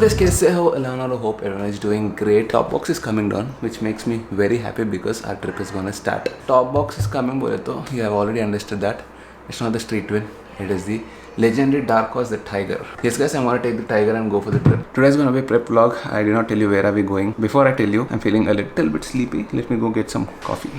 guys, kaise ho? Leonardo, hope everyone is doing great. Top box is coming down, which makes me very happy because our trip is gonna start. Top box is coming, bole to you have already understood that it's not the street twin. It is the legendary dark horse, the tiger. Yes guys, I'm gonna take the tiger and go for the trip. Today's gonna be a prep vlog. I did not tell you where are we going. Before I tell you, I'm feeling a little bit sleepy. Let me go get some coffee.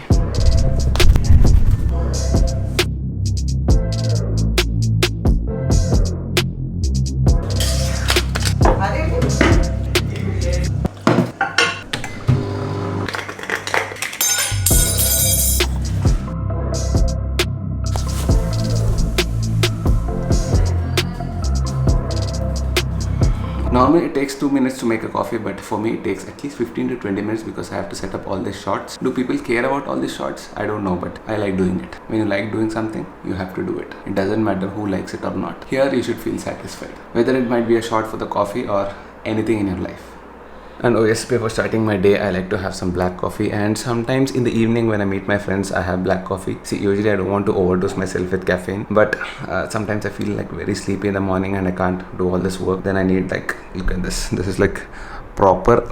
Normally it takes 2 minutes to make a coffee, but for me it takes at least 15 to 20 minutes because I have to set up all these shots. Do people care about all these shots? I don't know, but I like doing it. When you like doing something, you have to do it. It doesn't matter who likes it or not. Here you should feel satisfied. Whether it might be a shot for the coffee or anything in your life. And oh yes, before starting my day, I like to have some black coffee, and sometimes in the evening when I meet my friends, I have black coffee. See, usually I don't want to overdose myself with caffeine, but sometimes I feel like very sleepy in the morning and I can't do all this work. Then I need, like, look at this. This is like proper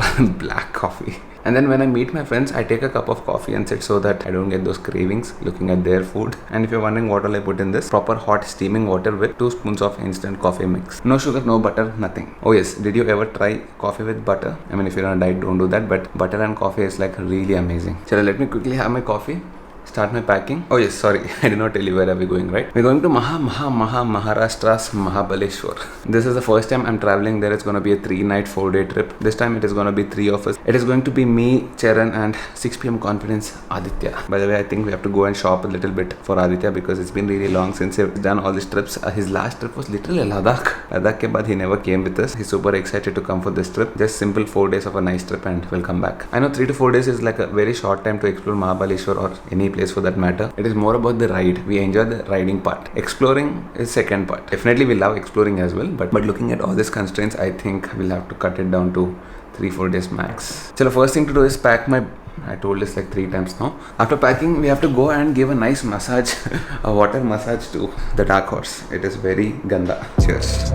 black coffee. And then when I meet my friends, I take a cup of coffee and sit so that I don't get those cravings looking at their food. And if you're wondering what all I put in this, proper hot steaming water with 2 spoons of instant coffee mix. No sugar, no butter, nothing. Oh yes, did you ever try coffee with butter? I mean, if you're on a diet, don't do that, but butter and coffee is like really amazing. So let me quickly have my coffee. Start my packing. Oh yes, sorry, I did not tell you where are we going, right? We're going to Maharashtra's Mahabaleshwar. This is the first time I'm traveling there. It's going to be a 3-night, 4-day trip. This time it is going to be 3 of us. It is going to be me, Charan, and 6 p.m. Confidence, Aditya. By the way, I think we have to go and shop a little bit for Aditya because it's been really long since he's done all these trips. His last trip was literally Ladakh. Ladakh ke baad he never came with us. He's super excited to come for this trip. Just simple 4 days of a nice trip and we'll come back. I know 3 to 4 days is like a very short time to explore Mahabaleshwar or any place for that matter. It is more about the ride. We enjoy the riding part. Exploring is second part. Definitely we love exploring as well, but looking at all these constraints, I think we'll have to cut it down to 3-4 days max. So the first thing to do is pack my... I told this like 3 times now. After packing, we have to go and give a nice massage, a water massage to the dark horse. It is very ganda. Cheers.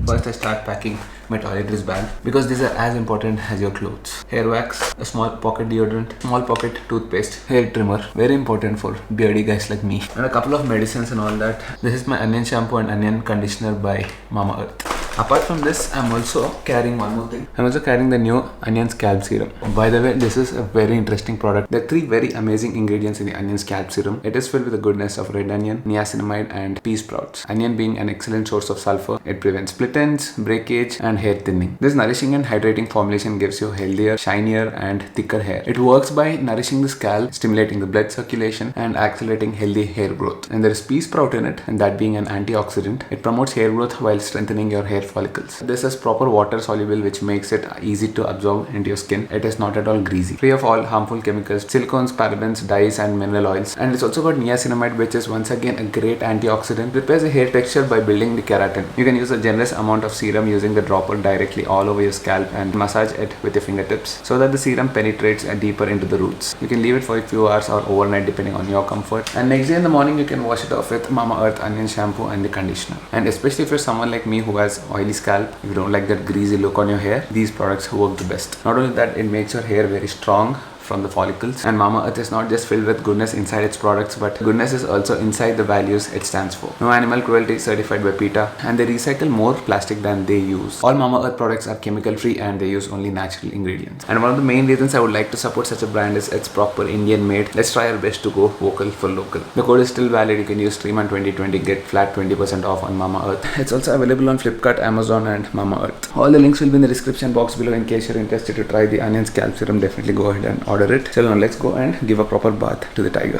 First I start packing my toiletries bag because these are as important as your clothes. Hair wax, a small pocket deodorant, small pocket toothpaste, hair trimmer, very important for beardy guys like me, and a couple of medicines and all that. This is my onion shampoo and onion conditioner by Mamaearth. Apart from this, I'm also carrying one more thing. I'm also carrying the new onion scalp serum. By the way, this is a very interesting product. There are 3 very amazing ingredients in the onion scalp serum. It is filled with the goodness of red onion, niacinamide, and pea sprouts. Onion being an excellent source of sulfur, it prevents split ends, breakage, and hair thinning. This nourishing and hydrating formulation gives you healthier, shinier, and thicker hair. It works by nourishing the scalp, stimulating the blood circulation, and accelerating healthy hair growth. And there is pea sprout in it, and that being an antioxidant, it promotes hair growth while strengthening your hair follicles. This is proper water soluble, which makes it easy to absorb into your skin. It is not at all greasy, free of all harmful chemicals, silicones, parabens, dyes, and mineral oils. And it's also got niacinamide, which is once again a great antioxidant. Repairs the hair texture by building the keratin. You can use a generous amount of serum using the dropper directly all over your scalp and massage it with your fingertips so that the serum penetrates deeper into the roots. You can leave it for a few hours or overnight depending on your comfort. And next day in the morning you can wash it off with Mamaearth onion shampoo and the conditioner. And especially if you're someone like me who has oily scalp, if you don't like that greasy look on your hair, these products work the best. Not only that, it makes your hair very strong from the follicles, and Mamaearth is not just filled with goodness inside its products, but goodness is also inside the values it stands for. No animal cruelty, certified by PETA, and they recycle more plastic than they use. All Mamaearth products are chemical free and they use only natural ingredients. And one of the main reasons I would like to support such a brand is it's proper Indian made. Let's try our best to go vocal for local. The code is still valid. You can use Streaman2020, get flat 20% off on Mamaearth. It's also available on Flipkart, Amazon, and Mamaearth. All the links will be in the description box below in case you're interested to try the onion scalp serum. Definitely go ahead and order it. So now let's go and give a proper bath to the tiger.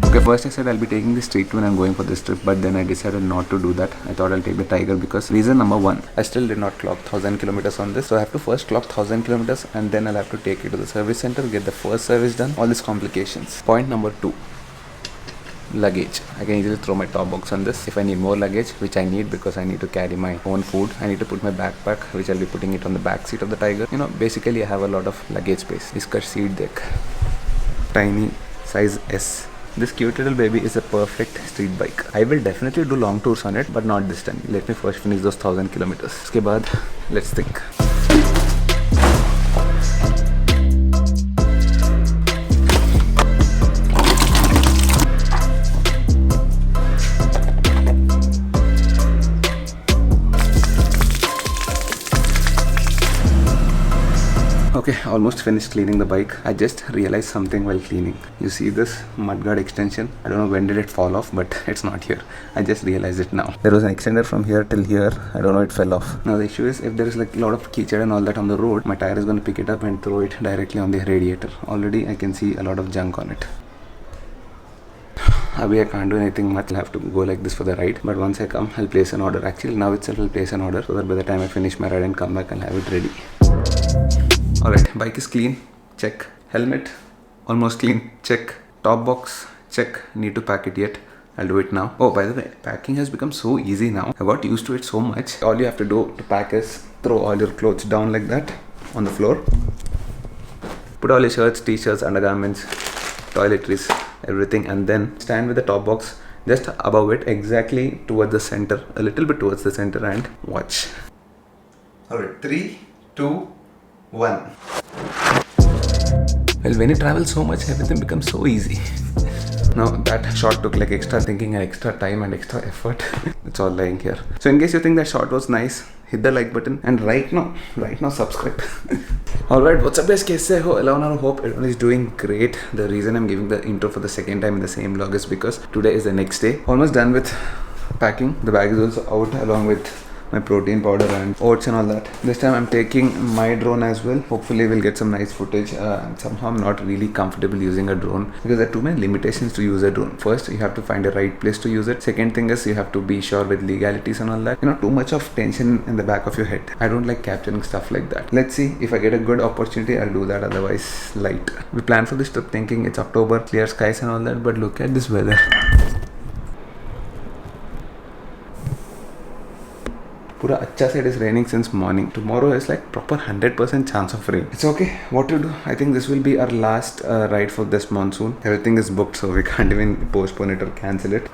Okay, first I said I'll be taking the street twin and going for this trip, but then I decided not to do that. I thought I'll take the tiger because reason number 1, I still did not clock 1000 kilometers on this, so I have to first clock 1000 kilometers and then I'll have to take it to the service center, get the first service done, all these complications. Point number 2, luggage. I can easily throw my top box on this. If I need more luggage, which I need because I need to carry my own food, I need to put my backpack, which I'll be putting it on the back seat of the tiger. You know, basically I have a lot of luggage space. Iska seat deck, tiny size S This cute little baby is a perfect street bike. I will definitely do long tours on it, but not this time. Let me first finish those 1000 kilometers. Uske baad, let's think. Okay, almost finished cleaning the bike. I just realized something while cleaning. You see this mudguard extension? I don't know when did it fall off, but it's not here. I just realized it now. There was an extender from here till here. I don't know, it fell off. Now the issue is, if there is like a lot of keychain and all that on the road, my tire is going to pick it up and throw it directly on the radiator. Already I can see a lot of junk on it. Abhi I can't do anything much. I'll have to go like this for the ride. But once I come, I'll place an order. Actually, now itself I'll place an order so that by the time I finish my ride and come back, I'll have it ready. Alright, bike is clean, check. Helmet, almost clean, check. Top box, check. Need to pack it yet. I'll do it now. Oh, by the way, packing has become so easy now. I got used to it so much. All you have to do to pack is throw all your clothes down like that on the floor. Put all your shirts, t-shirts, undergarments, toiletries, everything, and then stand with the top box just above it, exactly towards the center, a little bit towards the center, and watch. Alright, 3, 2, 1. Well, when you travel so much, everything becomes so easy. Now that shot took like extra thinking and extra time and extra effort. It's all lying here. So in case you think that shot was nice, hit the like button, and right now subscribe. Alright, what's up guys, kaise ho? I hope everyone is doing great. The reason I'm giving the intro for the second time in the same vlog is because today is the next day. Almost done with packing. The bag is also out along with my protein powder and oats and all that. This time I'm taking my drone as well. Hopefully we'll get some nice footage. Somehow I'm not really comfortable using a drone because there are too many limitations to use a drone. First, you have to find a right place to use it. Second thing is, you have to be sure with legalities and all that. You know, too much of tension in the back of your head. I don't like capturing stuff like that. Let's see, if I get a good opportunity, I'll do that. Otherwise, light. We planned for this trip thinking it's October, clear skies and all that, but look at this weather. Pura acha side is raining since morning. Tomorrow is like proper 100% chance of rain. It's okay. What to do? I think this will be our last ride for this monsoon. Everything is booked, so we can't even postpone it or cancel it.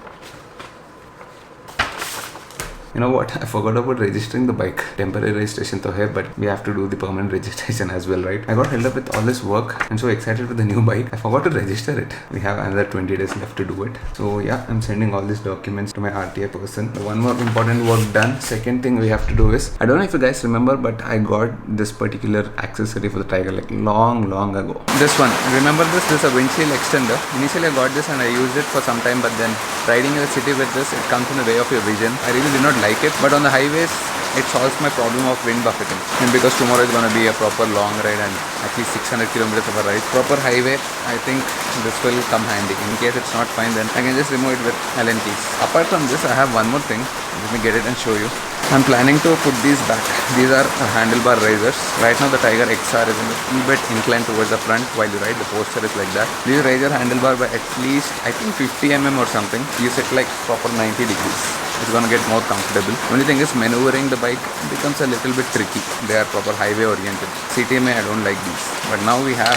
You know what? I forgot about registering the bike. Temporary registration to hai, but we have to do the permanent registration as well, right? I got held up with all this work. I'm so excited with the new bike. I forgot to register it. We have another 20 days left to do it. So yeah, I'm sending all these documents to my RTA person. One more important work done. Second thing we have to do is, I don't know if you guys remember, but I got this particular accessory for the Tiger like long ago. This one, remember this? This is a windshield extender. Initially I got this and I used it for some time, but then riding in the city with this, it comes in the way of your vision. I really did not like it, but on the highways it solves my problem of wind buffeting. And because tomorrow is going to be a proper long ride and at least 600 kilometers of a ride, proper highway, I think this will come handy. In case it's not fine, then I can just remove it with Allen keys. Apart from this, I have one more thing. Let me get it and show you. I'm planning to put these back. These are handlebar risers. Right now the Tiger XR is a little bit inclined towards the front while you ride. The posture is like that. These raise your handlebar by at least, I think 50 mm or something. You set like proper 90 degrees. It's gonna get more comfortable. Only thing is, maneuvering the bike becomes a little bit tricky. They are proper highway oriented. CTMA, I don't like these. But now we have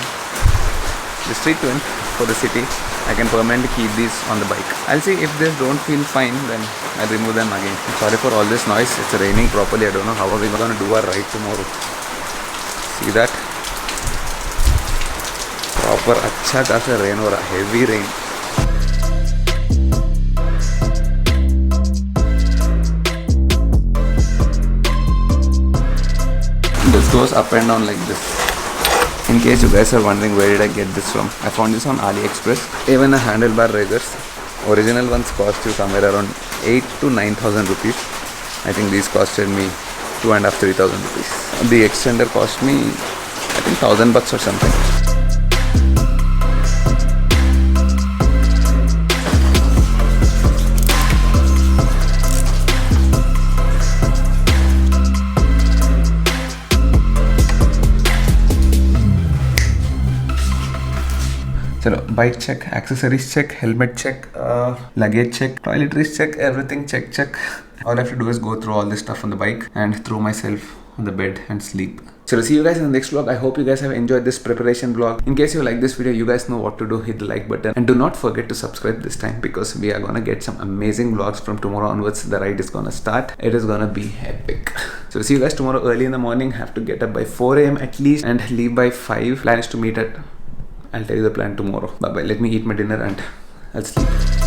the Street Twin for the city. I can permanently keep these on the bike. I'll see if they don't feel fine, then I'll remove them again. Sorry for all this noise. It's raining properly. I don't know how are we gonna do our ride tomorrow. See that? Proper अच्छा खासा rain हो रहा, heavy rain. This goes up and down like this. In case you guys are wondering where did I get this from, I found this on AliExpress. Even the handlebar raisers, original ones cost you somewhere around 8 to 9,000 rupees. I think these costed me 2,500 to 3,000 rupees. The extender cost me, I think, $1,000 or something. Chalo, bike check, accessories check, helmet check, luggage check, toiletries check, everything check. All I have to do is go through all this stuff on the bike and throw myself on the bed and sleep. So I'll see you guys in the next vlog. I hope you guys have enjoyed this preparation vlog. In case you like this video, you guys know what to do. Hit the like button and do not forget to subscribe this time, because we are gonna get some amazing vlogs from tomorrow onwards. The ride is gonna start. It is gonna be epic. So see you guys tomorrow early in the morning. Have to get up by 4 a.m. at least and leave by 5. Plan is to meet at, I'll tell you the plan tomorrow. Bye bye. Let me eat my dinner and I'll sleep.